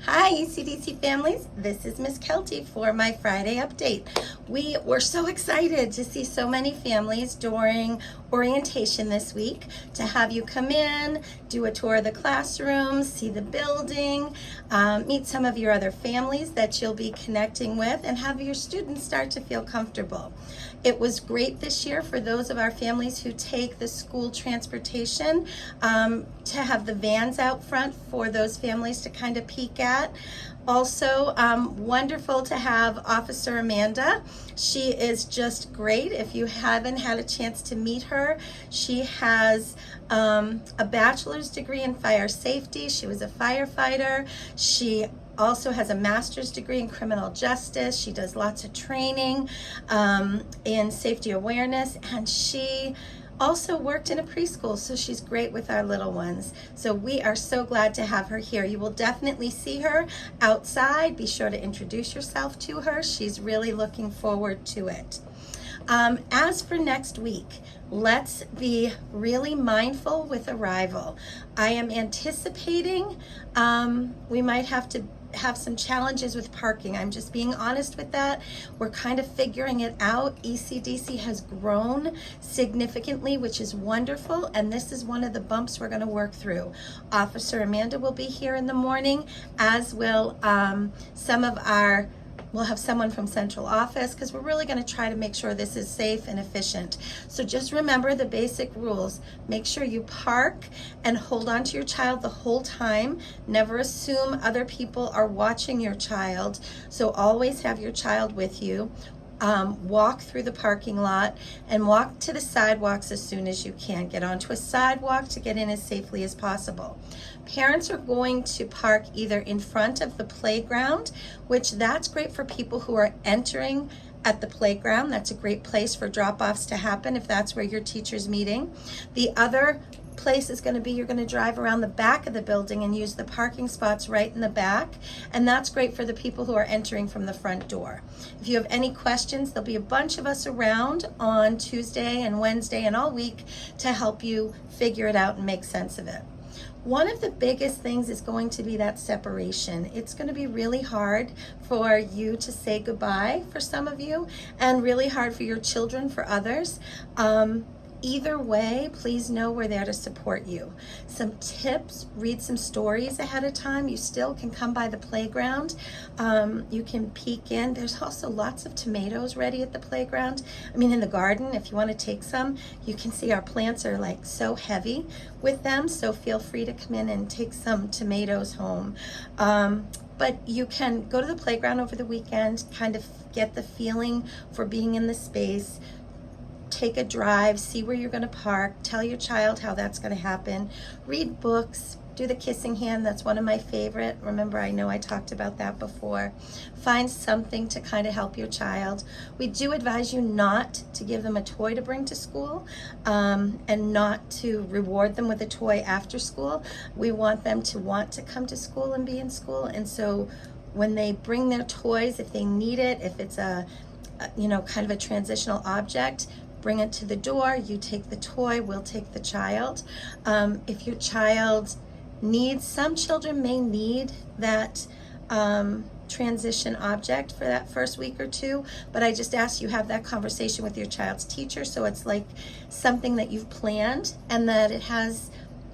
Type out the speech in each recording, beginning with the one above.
Hi ECDC families, this is Miss Kelty for my Friday update. We were so excited to see so many families during orientation this week, to have you come in, do a tour of the classrooms, see the building, meet some of your other families that you'll be connecting with, and have your students start to feel comfortable. It was great this year for those of our families who take the school transportation, to have the vans out front for those families to kind of peek at. Also, wonderful to have Officer Amanda. She is just great. If you haven't had a chance to meet her, she has a bachelor's degree in fire safety. She was a firefighter. She also has a master's degree in criminal justice. She does lots of training in safety awareness, and she also worked in a preschool, so she's great with our little ones. So we are so glad to have her here. You will definitely see her outside. Be sure to introduce yourself to her. She's really looking forward to it. As for next week, let's be really mindful with arrival. I am anticipating we might have to have some challenges with parking. I'm just being honest with that. We're kind of figuring it out. ECDC has grown significantly, which is wonderful, and this is one of the bumps we're going to work through. Officer Amanda will be here in the morning, as will we'll have someone from central office, because we're really going to try to make sure this is safe and efficient. So just remember the basic rules. Make sure you park and hold on to your child the whole time. Never assume other people are watching your child. So always have your child with you. Walk through the parking lot and walk to the sidewalks as soon as you can. Get onto a sidewalk to get in as safely as possible. Parents are going to park either in front of the playground, which that's great for people who are entering at the playground. That's a great place for drop-offs to happen if that's where your teacher's meeting. The other place is going to be, you're going to drive around the back of the building and use the parking spots right in the back, and that's great for the people who are entering from the front door. If you have any questions, there'll be a bunch of us around on Tuesday and Wednesday and all week to help you figure it out and make sense of it. One of the biggest things is going to be that separation. It's going to be really hard for you to say goodbye for some of you, and really hard for your children for others. Either way, please know we're there to support you. Some tips: read some stories ahead of time. You still can come by the playground. You can peek in. There's also lots of tomatoes ready at the playground. In the garden, if you want to take some. You can see our plants are like so heavy with them, so feel free to come in and take some tomatoes home. But you can go to the playground over the weekend, kind of get the feeling for being in the space. Take a drive, see where you're going to park, tell your child how that's going to happen. Read books, do the kissing hand, that's one of my favorite. Remember, I know I talked about that before. Find something to kind of help your child. We do advise you not to give them a toy to bring to school, and not to reward them with a toy after school. We want them to want to come to school and be in school, and so when they bring their toys, if they need it, if it's a kind of a transitional object, bring it to the door. You take the toy, we'll take the child. If your child needs, some children may need that transition object for that first week or two, but I just ask you have that conversation with your child's teacher, so it's like something that you've planned, and that it has,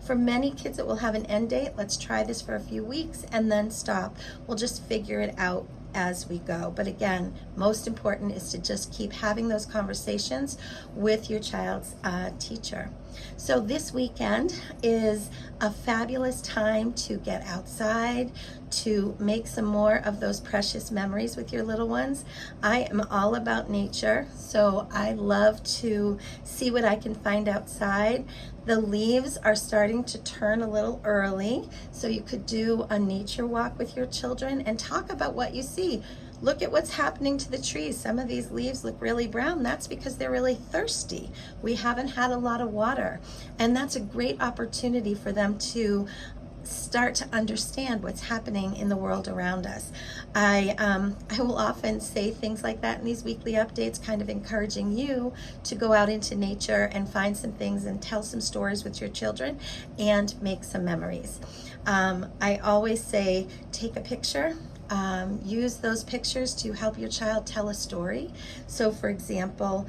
for many kids, it will have an end date. Let's try this for a few weeks and then stop. We'll just figure it out as we go. But again, most important is to just keep having those conversations with your child's teacher. So this weekend is a fabulous time to get outside, to make some more of those precious memories with your little ones. I am all about nature, so I love to see what I can find outside. The leaves are starting to turn a little early, so you could do a nature walk with your children and talk about what you see. Look at what's happening to the trees. Some of these leaves look really brown. That's because they're really thirsty. We haven't had a lot of water, and that's a great opportunity for them to start to understand what's happening in the world around us. I will often say things like that in these weekly updates, kind of encouraging you to go out into nature and find some things and tell some stories with your children and make some memories. I always say, take a picture. Use those pictures to help your child tell a story. So for example,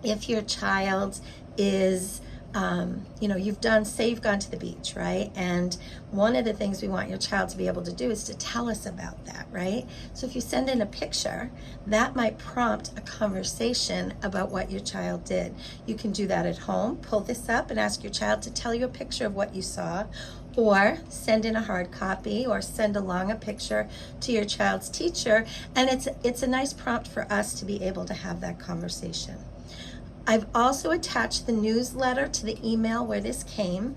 if your child is you've gone to the beach, right? And one of the things we want your child to be able to do is to tell us about that, right? So if you send in a picture, that might prompt a conversation about what your child did. You can do that at home. Pull this up and ask your child to tell you a picture of what you saw, or send in a hard copy, or send along a picture to your child's teacher. And it's a nice prompt for us to be able to have that conversation. I've also attached the newsletter to the email where this came.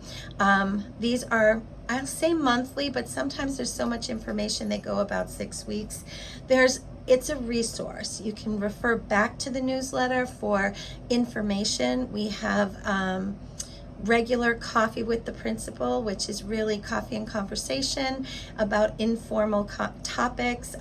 These are, I'll say monthly, but sometimes there's so much information, they go about 6 weeks. It's a resource. You can refer back to the newsletter for information. We have regular coffee with the principal, which is really coffee and conversation about informal topics.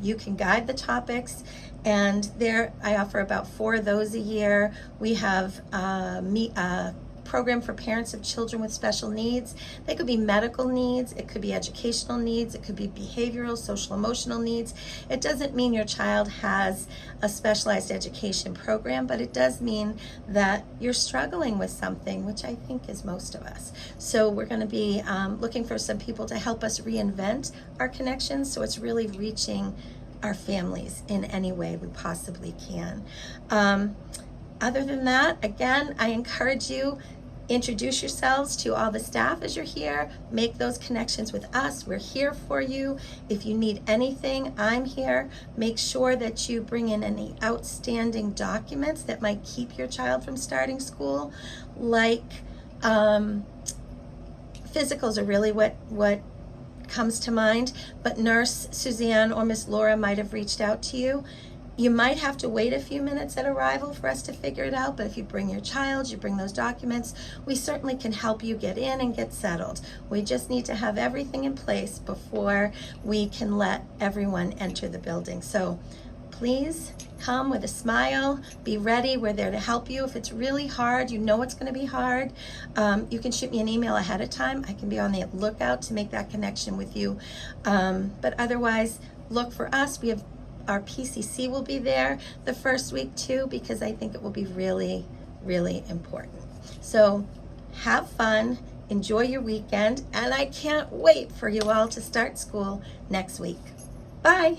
You can guide the topics, and there I offer about 4 of those a year. We have a program for parents of children with special needs. They could be medical needs, it could be educational needs, it could be behavioral, social, emotional needs. It doesn't mean your child has a specialized education program, but it does mean that you're struggling with something, which I think is most of us. So we're going to be looking for some people to help us reinvent our connections, so it's really reaching our families in any way we possibly can. Other than that, again, I encourage you, introduce yourselves to all the staff as you're here. Make those connections with us. We're here for you. If you need anything, I'm here. Make sure that you bring in any outstanding documents that might keep your child from starting school, like physicals are really what comes to mind, but Nurse Suzanne or Miss Laura might have reached out to you. You might have to wait a few minutes at arrival for us to figure it out, but if you bring your child, you bring those documents, we certainly can help you get in and get settled. We just need to have everything in place before we can let everyone enter the building. So please come with a smile, be ready, we're there to help you. If it's really hard, you know it's going to be hard, you can shoot me an email ahead of time. I can be on the lookout to make that connection with you. But otherwise, look for us. We have our PCC will be there the first week too, because I think it will be really, really important. So have fun, enjoy your weekend, and I can't wait for you all to start school next week. Bye.